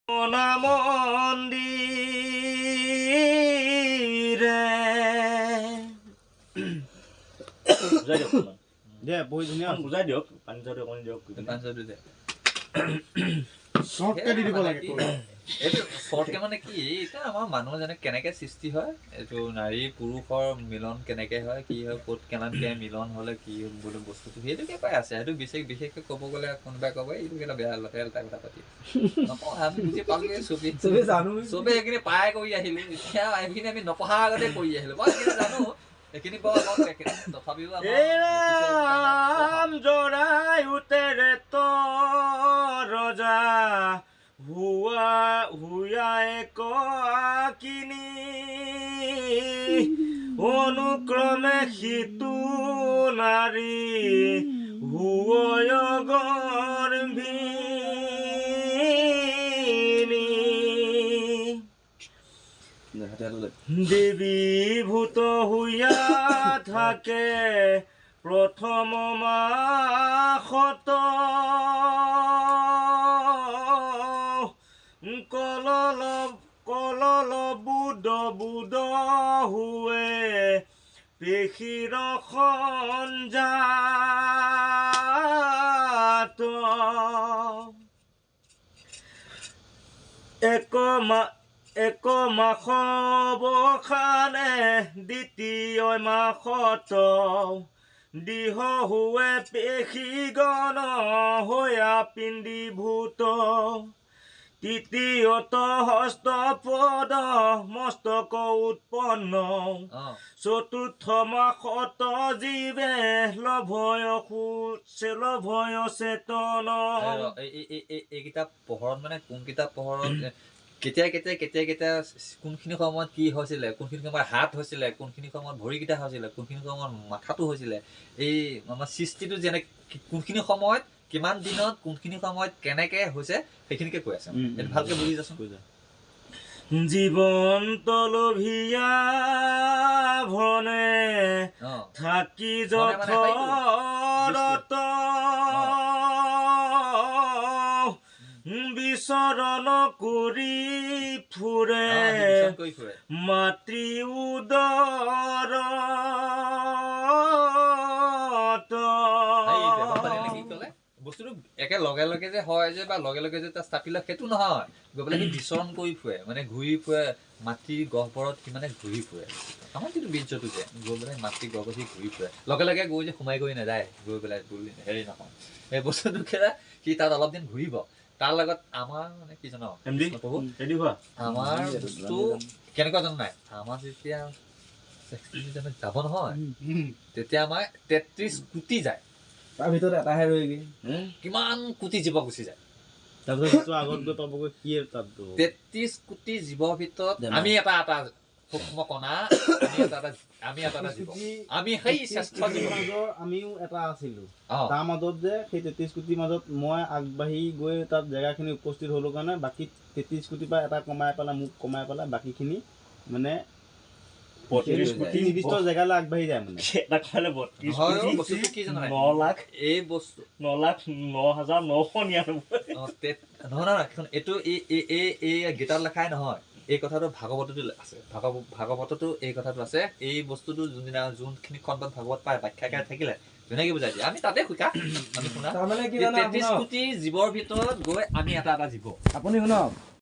মনা মন্দিৰে বুজাই দিয়ক দে বহি ধুনীয়া বুজাই দিয়ক পানী চাউল অকণি দিয়ক পানী চাউল দে শৰ্টকে দি দিব লাগে এইটো শৰ্টকে মানে কি এটা আমাৰ মানুহ জানে কেনেকে সৃষ্টি হয় এইটো নাৰী পুৰুষৰ মিলন কেনেকে হয় কি হয় ক'ত কেনেকে মিলন হ'লে কি বোলে বস্তুটো সেইটোকে পাই আছে সেইটো বিশেষকৈ ক'ব গ'লে কোনোবাই ক'ব এইটো কেলা বেয়া লটেল টাইপ এটা পাতি নকওঁ আমি বুজি পালোৱে চবেই জানো চবেই এইখিনি পাই কৰি আহিলো এতিয়া এইখিনি আমি নপঢ়া আগতে কৰি আহিলো মই এইখিনি জানো এইখিনি বৰ তথাপিও আমাৰ জৰাই উতেৰে তো ৰজা হুয়াই কিনি অনুক্ৰমে সিটো নাৰী হুয় গৰ্ভিণী দেৱী ভূত হুয়া থাকে প্ৰথম মাসত কলল বুদ হুৱে পেশীৰ সঞ্জাত এক মাস বখানে দ্বিতীয় মাসত দিহ হুৱে পেশী গণ হৈয়া পিণ্ডিভূত তৃতীয়ত হস্তপদ মস্তক উৎপন্ন চতুৰ্থ মাসত জীৱে লভয় চেতন এইকেইটা পোহৰত মানে কোনকেইটা পোহৰত কেতিয়া কোনখিনি সময়ত কি হৈছিলে কোনখিনি সময়ত হাত হৈছিলে কোনখিনি সময়ত ভৰিকেইটা হৈছিলে কোনখিনি সময়ত মাথাটো হৈছিলে এই আমাৰ সৃষ্টিটো যেনে কোনখিনি সময়ত কিমান দিনত কোনখিনি সময়ত কেনেকে হৈছে সেইখিনিকে কৈ আছে এইটো ভালকে বুজি যাচোন কৈ যা জীৱন্ত লোভিয়া ভনে থাকি যথৰত বিচৰণ কৰি ফুৰে মাতৃ উদৰত বস্তুটো একে লগে লগে যে হয় যে বা লগে লগে যে তাৰ স্থাপিত সেইটো নহয় গৈ পেলাই সি বিচৰণ কৰি ফুৰে মানে ঘূৰি ফুৰে মাতৃ গহ্বৰত সি মানে ঘূৰি ফুৰে আমাৰ যিটো বীৰ্যটো যে গৈ পেলাই মাতৃ গহ্বৰত সি ঘূৰি ফুৰে লগে লগে গৈ যে সোমাই গৈ নাযায় গৈ পেলাই হেৰি নহয় সেই বস্তুটো সি তাত অলপ দিন ঘূৰিব তাৰ লগত আমাৰ মানে কি জানো আমাৰ বস্তু কেনেকুৱা জানো নাই আমাৰ যেতিয়া যাব নহয় তেতিয়া আমাৰ ৩৩ কোটি যায় তাৰ ভিতৰত এটাহে ৰৈগে কিমান কোটি জীৱ গুচি যায় তাৰপিছত আগত গৈ পাবগৈ কি ৩৩ কোটি জীৱৰ ভিতৰত আমি এটা সূক্ষ্ম কণা আমি এটা জীৱ আমি সেই শ্ৰেষ্ঠ জীৱ আমিও এটা আছিলো তাৰ মাজত যে সেই ৩৩ কোটিৰ মাজত মই আগবাঢ়ি গৈ তাত জেগাখিনি উপস্থিত হলো কাৰণে বাকী ৩৩ কোটিৰ পৰা এটা কমাই পেলাই মোক কমাই পেলাই বাকীখিনি মানে ৩০ কোটি নিৰ্দিষ্ট জেগালৈ আগবাঢ়ি যায় মানে এই বস্তু 9,999 এইটো এই গীতাত লেখাই নহয় এই কথাটো ভাগৱততো আছে ভাগৱততো এই কথাটো আছে এই বস্তুটো যোনখিনি খণ্ডত ভাগৱত পায় ব্যাখ্যাকাৰে থাকিলে ধুনীয়াকে বুজাই দিয়ে আমি তাতে শিকা আমি শুনা ৩৩ কোটি জীৱৰ ভিতৰত গৈ আমি এটা জীৱ আপুনি শুনক